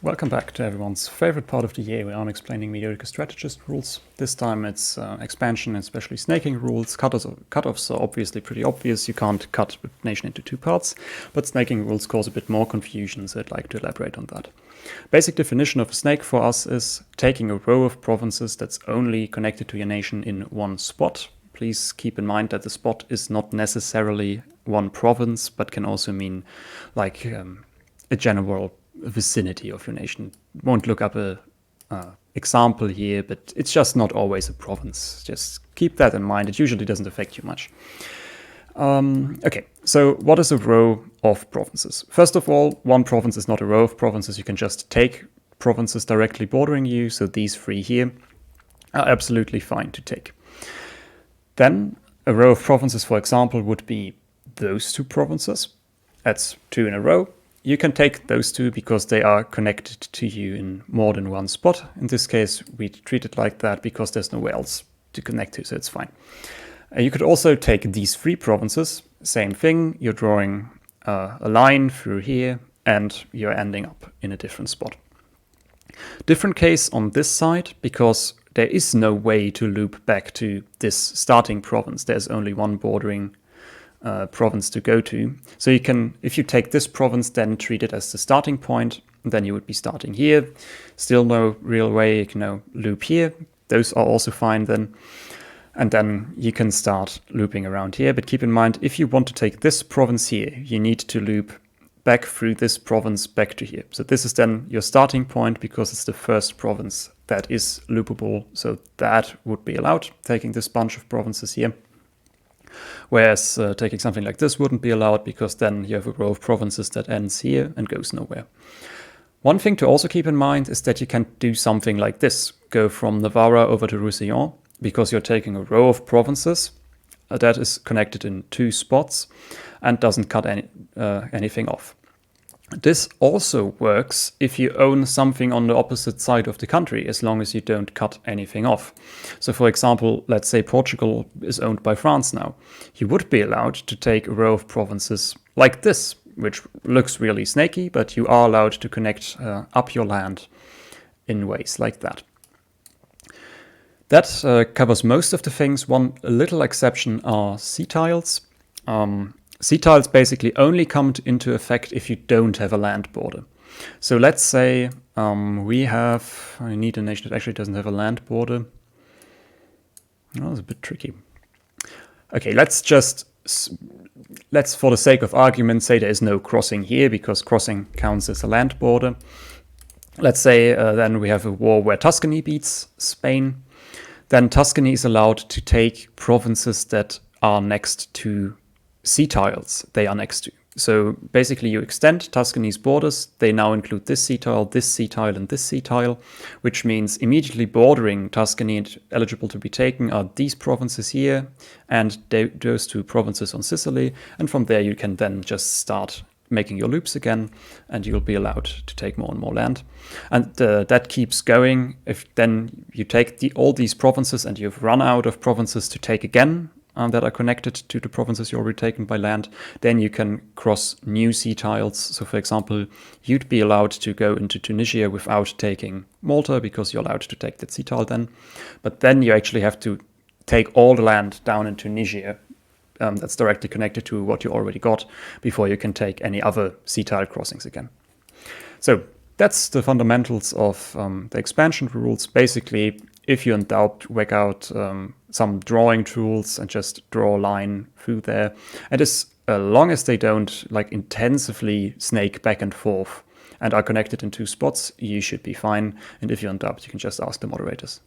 Welcome back to everyone's favorite part of the year where I'm explaining mediocre strategist rules. This time it's expansion and especially snaking rules. Cutoffs are obviously pretty obvious. You can't cut a nation into two parts, but snaking rules cause a bit more confusion, so I'd like to elaborate on that. Basic definition of a snake for us is taking a row of provinces that's only connected to your nation in one spot. Please keep in mind that the spot is not necessarily one province, but can also mean like a general vicinity of your nation. Won't look up a example here, but it's just not always a province. Just keep that in mind. It usually doesn't affect you much. Okay, so what is a row of provinces? First of all, one province is not a row of provinces. You can just take provinces directly bordering you. So these three here are absolutely fine to take. Then a row of provinces, for example, would be those two provinces. That's two in a row. You can take those two because they are connected to you in more than one spot. In this case, we treat it like that because there's nowhere else to connect to, so it's fine. You could also take these three provinces, same thing. You're drawing a line through here and you're ending up in a different spot. Different case on this side because there is no way to loop back to this starting province. There's only one bordering province to go to. So you can, if you take this province, then treat it as the starting point, then you would be starting here. Still no real way you can loop here. Those are also fine then. And then you can start looping around here. But keep in mind, if you want to take this province here, you need to loop back through this province back to here. So this is then your starting point because it's the first province that is loopable. So that would be allowed, taking this bunch of provinces here. Whereas taking something like this wouldn't be allowed because then you have a row of provinces that ends here and goes nowhere. One thing to also keep in mind is that you can do something like this. Go from Navarra over to Roussillon because you're taking a row of provinces that is connected in two spots and doesn't cut anything off. This also works if you own something on the opposite side of the country, as long as you don't cut anything off. So for example, let's say Portugal is owned by France now. You would be allowed to take a row of provinces like this, which looks really snaky, but you are allowed to connect up your land in ways like that. That covers most of the things. One little exception are C-tiles. C-tiles basically only come into effect if you don't have a land border. So let's say I need a nation that actually doesn't have a land border. Oh, that's a bit tricky. Okay, let's for the sake of argument say there is no crossing here because crossing counts as a land border. Let's say then we have a war where Tuscany beats Spain. Then Tuscany is allowed to take provinces that are next to C-tiles they are next to. So basically you extend Tuscany's borders. They now include this C-tile, and this C-tile, which means immediately bordering Tuscany and eligible to be taken are these provinces here and those two provinces on Sicily. And from there you can then just start making your loops again and you'll be allowed to take more and more land. And that keeps going. If then you take all these provinces and you've run out of provinces to take again, that are connected to the provinces you already taken by land, then you can cross new C-tiles. So for example, you'd be allowed to go into Tunisia without taking Malta because you're allowed to take that C-tile then. But then you actually have to take all the land down in Tunisia that's directly connected to what you already got before you can take any other C-tile crossings again. So that's the fundamentals of the expansion rules. Basically, if you're in doubt, whack out some drawing tools and just draw a line through there. And as long as they don't intensively snake back and forth and are connected in two spots, you should be fine. And if you're in doubt, you can just ask the moderators.